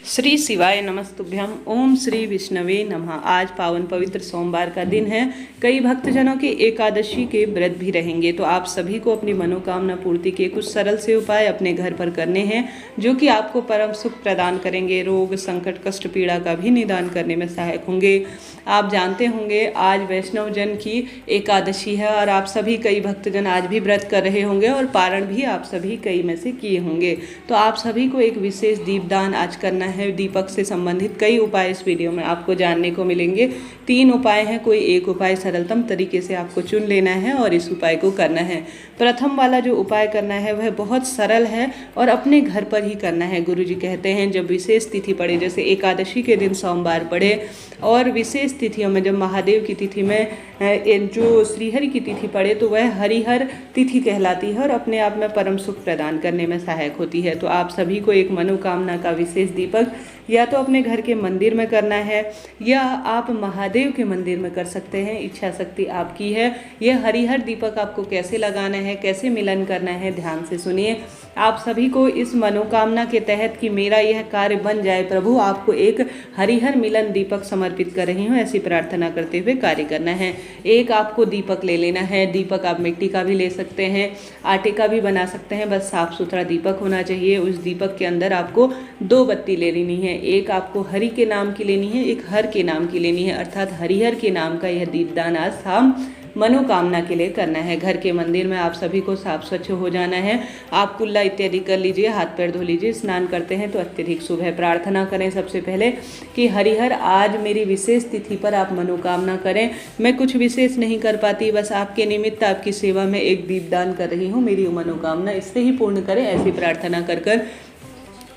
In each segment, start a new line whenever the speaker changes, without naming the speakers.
श्री शिवाय नमस्तुभ्यम। ओम श्री विष्णवे नमः। आज पावन पवित्र सोमवार का दिन है। कई भक्तजनों के एकादशी के व्रत भी रहेंगे, तो आप सभी को अपनी मनोकामना पूर्ति के कुछ सरल से उपाय अपने घर पर करने हैं, जो कि आपको परम सुख प्रदान करेंगे, रोग संकट कष्ट पीड़ा का भी निदान करने में सहायक होंगे। आप जानते होंगे आज वैष्णव जन की एकादशी है और आप सभी कई भक्तजन आज भी व्रत कर रहे होंगे और पारण भी आप सभी कई में से किए होंगे। तो आप सभी को एक विशेष दीपदान आज करना है। दीपक से संबंधित कई उपाय इस वीडियो में आपको जानने को मिलेंगे। 3 उपाय हैं, कोई एक उपाय सरलतम तरीके से आपको चुन लेना है और इस उपाय को करना है। प्रथम वाला जो उपाय करना है वह बहुत सरल है और अपने घर पर ही करना है। गुरुजी कहते हैं जब विशेष तिथि पड़े, जैसे एकादशी के दिन सोमवार पड़े और विशेष तिथियों में जब महादेव की तिथि में जो श्रीहरि की तिथि पड़े तो वह हरिहर तिथि कहलाती है और अपने आप में परम सुख प्रदान करने में सहायक होती है। तो आप सभी को एक मनोकामना का विशेष दीपक या तो अपने घर के मंदिर में करना है या आप महादेव के मंदिर में कर सकते हैं, इच्छा शक्ति आपकी है। यह हरिहर दीपक आपको कैसे लगाना है, कैसे मिलन करना है, ध्यान से सुनिए। आप सभी को इस मनोकामना के तहत कि मेरा यह कार्य बन जाए प्रभु, आपको एक हरिहर मिलन दीपक समर्पित कर रही हूँ, ऐसी प्रार्थना करते हुए कार्य करना है। एक आपको दीपक ले लेना है। दीपक आप मिट्टी का भी ले सकते हैं, आटे का भी बना सकते हैं, बस साफ सुथरा दीपक होना चाहिए। उस दीपक के अंदर आपको 2 बत्ती ले लेनी है। एक आपको हरि के नाम की लेनी है, एक हर के नाम की लेनी है, अर्थात हरिहर के नाम का यह दीपदान आज हम मनोकामना के लिए करना है। घर के मंदिर में आप सभी को साफ स्वच्छ हो जाना है। आप कुल्ला इत्यादि कर लीजिए, हाथ पैर धो लीजिए। स्नान करते हैं तो अत्यधिक शुभ है। प्रार्थना करें सबसे पहले कि हरिहर आज मेरी विशेष तिथि पर आप मनोकामना करें। मैं कुछ विशेष नहीं कर पाती, बस आपके निमित्त आपकी सेवा में एक दीपदान कर रही हूँ, मेरी मनोकामना इससे ही पूर्ण करें, ऐसी प्रार्थना कर कर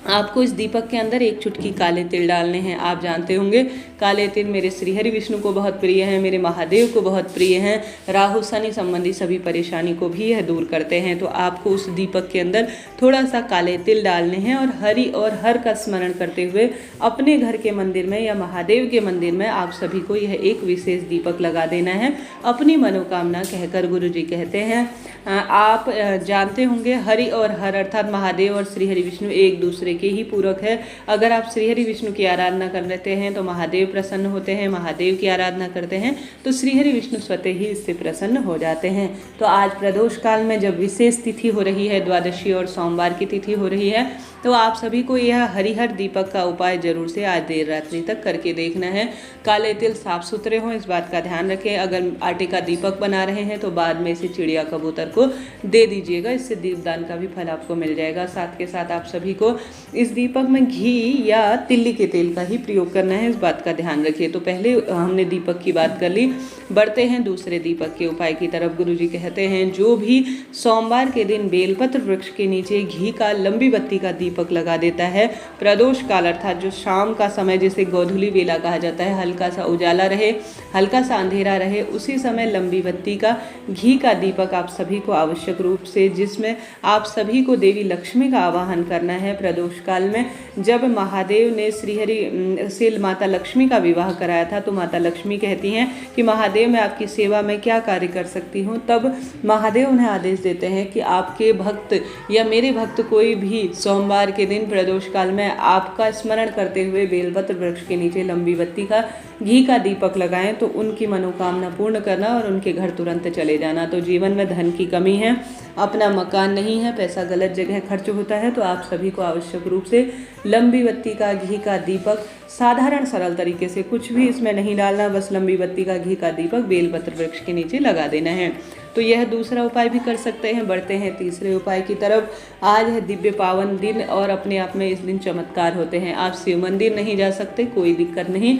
आपको इस दीपक के अंदर 1 चुटकी काले तिल डालने हैं। आप जानते होंगे काले तिल मेरे श्रीहरि विष्णु को बहुत प्रिय है, मेरे महादेव को बहुत प्रिय हैं। राहु शनि संबंधी सभी परेशानी को भी यह दूर करते हैं। तो आपको उस दीपक के अंदर थोड़ा सा काले तिल डालने हैं और हरि और हर का स्मरण करते हुए अपने घर के मंदिर में या महादेव के मंदिर में आप सभी को यह एक विशेष दीपक लगा देना है, अपनी मनोकामना कहकर। गुरु जी कहते हैं आप जानते होंगे हरि और हर अर्थात महादेव और श्रीहरि विष्णु एक दूसरे के ही पूरक है। अगर आप श्रीहरि विष्णु की आराधना कर लेते हैं तो महादेव प्रसन्न होते हैं, महादेव की आराधना करते हैं तो श्रीहरि विष्णु स्वतः ही इससे प्रसन्न हो जाते हैं। तो आज प्रदोष काल में जब विशेष तिथि हो रही है, द्वादशी और सोमवार की तिथि हो रही है, तो आप सभी को यह हरिहर दीपक का उपाय जरूर से आज देर रात्रि तक करके देखना है। काले तिल साफ सुथरे हों, इस बात का ध्यान रखें। अगर आटे का दीपक बना रहे हैं तो बाद में इसे चिड़िया कबूतर को दे दीजिएगा, इससे दीपदान का भी फल आपको मिल जाएगा। साथ के साथ आप सभी को इस दीपक में घी या तिल्ली के तेल का ही प्रयोग करना है, इस बात का ध्यान रखिए। तो पहले हमने दीपक की बात कर ली, बढ़ते हैं दूसरे दीपक के उपाय की तरफ। गुरु जी कहते हैं जो भी सोमवार के दिन बेलपत्र वृक्ष के नीचे घी का लंबी बत्ती का दीपक लगा देता है, प्रदोष काल अर्थात जो शाम का समय जिसे गोधूली बेला कहा जाता है, हल्का सा उजाला रहे, हल्का सा अंधेरा रहे, उसी समय लंबी बत्ती का घी का दीपक आप सभी को आवश्यक रूप से, जिसमें आप सभी को देवी लक्ष्मी का आवाहन करना है। प्रदोष काल में जब महादेव ने श्रीहरि से माता लक्ष्मी का विवाह कराया था तो माता लक्ष्मी कहती हैं कि महादेव मैं आपकी सेवा में क्या कार्य कर सकती हूँ। तब महादेव उन्हें आदेश देते हैं कि आपके भक्त या मेरे भक्त कोई भी सोमवार के दिन प्रदोष काल में आपका स्मरण करते हुए बेलपत्र वृक्ष के नीचे लंबी बत्ती का घी का दीपक लगाएं तो उनकी मनोकामना पूर्ण करना और उनके घर तुरंत चले जाना। तो जीवन में धन की कमी है, अपना मकान नहीं है, पैसा गलत जगह खर्च होता है, तो आप सभी को आवश्यक रूप से लंबी बत्ती का घी का दीपक साधारण सरल तरीके से, कुछ भी इसमें नहीं डालना, बस लंबी बत्ती का घी का दीपक बेलपत्र वृक्ष के नीचे लगा देना है। तो यह दूसरा उपाय भी कर सकते हैं। बढ़ते हैं तीसरे उपाय की तरफ। आज है दिव्य पावन दिन और अपने आप में इस दिन चमत्कार होते हैं। आप शिव मंदिर नहीं जा सकते, कोई दिक्कत नहीं,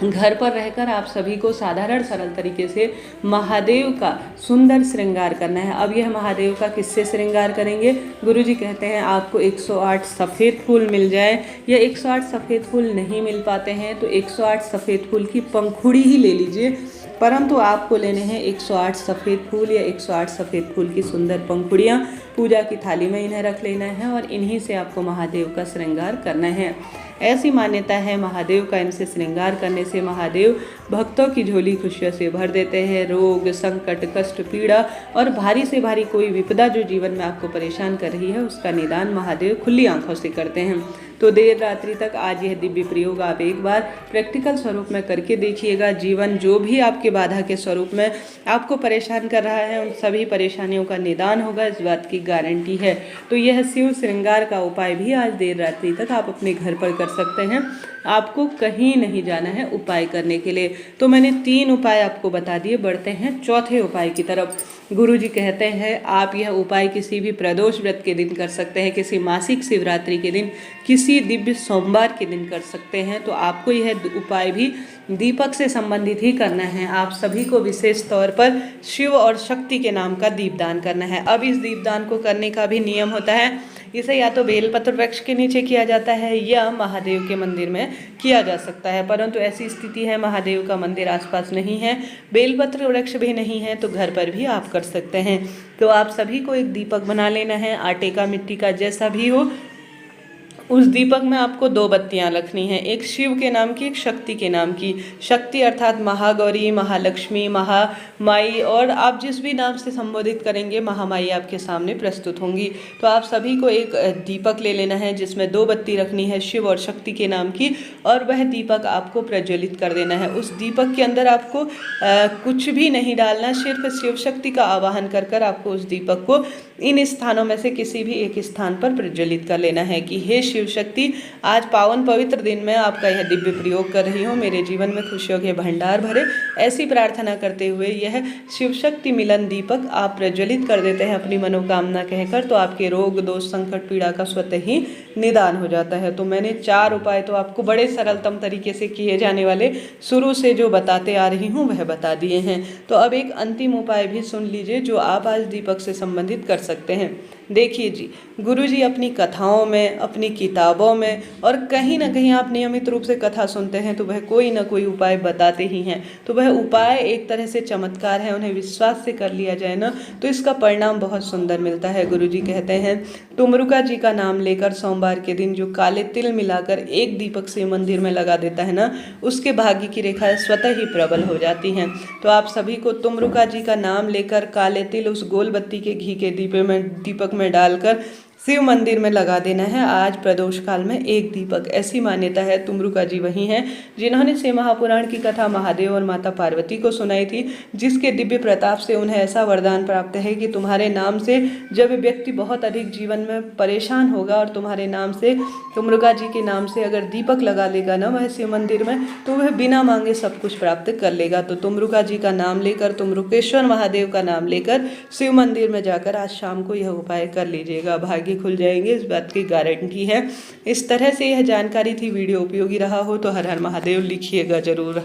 घर पर रहकर आप सभी को साधारण सरल तरीके से महादेव का सुंदर श्रृंगार करना है। अब यह महादेव का किससे श्रृंगार करेंगे? गुरुजी कहते हैं आपको 108 सफ़ेद फूल मिल जाए या 108 सफ़ेद फूल नहीं मिल पाते हैं तो 108 सफ़ेद फूल की पंखुड़ी ही ले लीजिए, परंतु आपको लेने हैं 108 सफ़ेद फूल या 108 सफ़ेद फूल की सुंदर पंखुड़ियाँ। पूजा की थाली में इन्हें रख लेना है और इन्हीं से आपको महादेव का श्रृंगार करना है। ऐसी मान्यता है महादेव का इनसे श्रृंगार करने से महादेव भक्तों की झोली खुशियों से भर देते हैं। रोग संकट कष्ट पीड़ा और भारी से भारी कोई विपदा जो जीवन में आपको परेशान कर रही है उसका निदान महादेव खुली आंखों से करते हैं। तो देर रात्रि तक आज यह दिव्य प्रयोग आप एक बार प्रैक्टिकल स्वरूप में करके देखिएगा। जीवन जो भी आपके बाधा के स्वरूप में आपको परेशान कर रहा है, उन सभी परेशानियों का निदान होगा, इस बात की गारंटी है। तो यह शिव श्रृंगार का उपाय भी आज देर रात्रि तक आप अपने घर पर कर सकते हैं। आपको कहीं नहीं जाना है उपाय करने के लिए। तो मैंने 3 उपाय आपको बता दिए, बढ़ते हैं चौथे उपाय की तरफ। गुरुजी कहते हैं आप यह उपाय किसी भी प्रदोष व्रत के दिन कर सकते हैं, किसी मासिक शिवरात्रि के दिन, किसी दिव्य सोमवार के दिन कर सकते हैं। तो आपको यह उपाय भी दीपक से संबंधित ही करना है। आप सभी को विशेष तौर पर शिव और शक्ति के नाम का दीपदान करना है। अब इस दीपदान को करने का भी नियम होता है। इसे या तो बेलपत्र वृक्ष के नीचे किया जाता है या महादेव के मंदिर में किया जा सकता है, परंतु ऐसी स्थिति है महादेव का मंदिर आसपास नहीं है, बेलपत्र वृक्ष भी नहीं है, तो घर पर भी आप कर सकते हैं। तो आप सभी को एक दीपक बना लेना है, आटे का, मिट्टी का, जैसा भी हो। उस दीपक में आपको 2 बत्तियां रखनी हैं, एक शिव के नाम की, एक शक्ति के नाम की। शक्ति अर्थात महागौरी, महालक्ष्मी, महामाई, और आप जिस भी नाम से संबोधित करेंगे महामाई आपके सामने प्रस्तुत होंगी। तो आप सभी को एक दीपक ले लेना है जिसमें 2 बत्ती रखनी है शिव और शक्ति के नाम की, और वह दीपक आपको प्रज्वलित कर देना है। उस दीपक के अंदर आपको कुछ भी नहीं डालना, सिर्फ शिव शक्ति का आवाहन कर कर आपको उस दीपक को इन स्थानों में से किसी भी एक स्थान पर प्रज्वलित कर लेना है कि हे शिव शक्ति, आज पावन पवित्र दिन में आपका यह दिव्य प्रयोग कर रही हूँ, मेरे जीवन में खुशियों के भंडार भरे। ऐसी प्रार्थना करते हुए यह शिव शक्ति मिलन दीपक आप प्रज्वलित कर देते हैं अपनी मनोकामना कहकर, तो आपके रोग, दोष, संकट, पीड़ा का स्वतः ही निदान हो जाता है। तो मैंने 4 उपाय तो आपको बड़े सरलतम तरीके से किए जाने वाले शुरू से जो बताते आ रही हूँ वह बता दिए हैं। तो अब एक अंतिम उपाय भी सुन लीजिए जो आप आज दीपक से संबंधित कर सकते हैं। देखिए जी, गुरुजी अपनी कथाओं में, अपनी किताबों में, और कहीं ना कहीं आप नियमित रूप से कथा सुनते हैं तो वह कोई ना कोई उपाय बताते ही हैं। तो वह उपाय एक तरह से चमत्कार है, उन्हें विश्वास से कर लिया जाए ना तो इसका परिणाम बहुत सुंदर मिलता है। गुरुजी कहते हैं तुमरुका जी का नाम लेकर सोमवार के दिन जो काले तिल मिलाकर एक दीपक से मंदिर में लगा देता है ना, उसके भाग्य की रेखाएं स्वतः ही प्रबल हो जाती हैं। तो आप सभी को तुमरुका जी का नाम लेकर काले तिल उस गोल बत्ती के घी के दीपक में डालकर शिव मंदिर में लगा देना है आज प्रदोष काल में एक दीपक। ऐसी मान्यता है तुमरुका जी वही हैं जिन्होंने शिव महापुराण की कथा महादेव और माता पार्वती को सुनाई थी, जिसके दिव्य प्रताप से उन्हें ऐसा वरदान प्राप्त है कि तुम्हारे नाम से जब व्यक्ति बहुत अधिक जीवन में परेशान होगा और तुम्हारे नाम से, तुमरुका जी के नाम से अगर दीपक लगा लेगा ना वह शिव मंदिर में, तो वह बिना मांगे सब कुछ प्राप्त कर लेगा। तो तुमरुका जी का नाम लेकर, तुमरुकेश्वर महादेव का नाम लेकर शिव मंदिर में जाकर आज शाम को यह उपाय कर लीजिएगा, भाग्य खुल जाएंगे, इस बात की गारंटी है। इस तरह से यह जानकारी थी, वीडियो उपयोगी रहा हो तो हर हर महादेव लिखिएगा जरूर।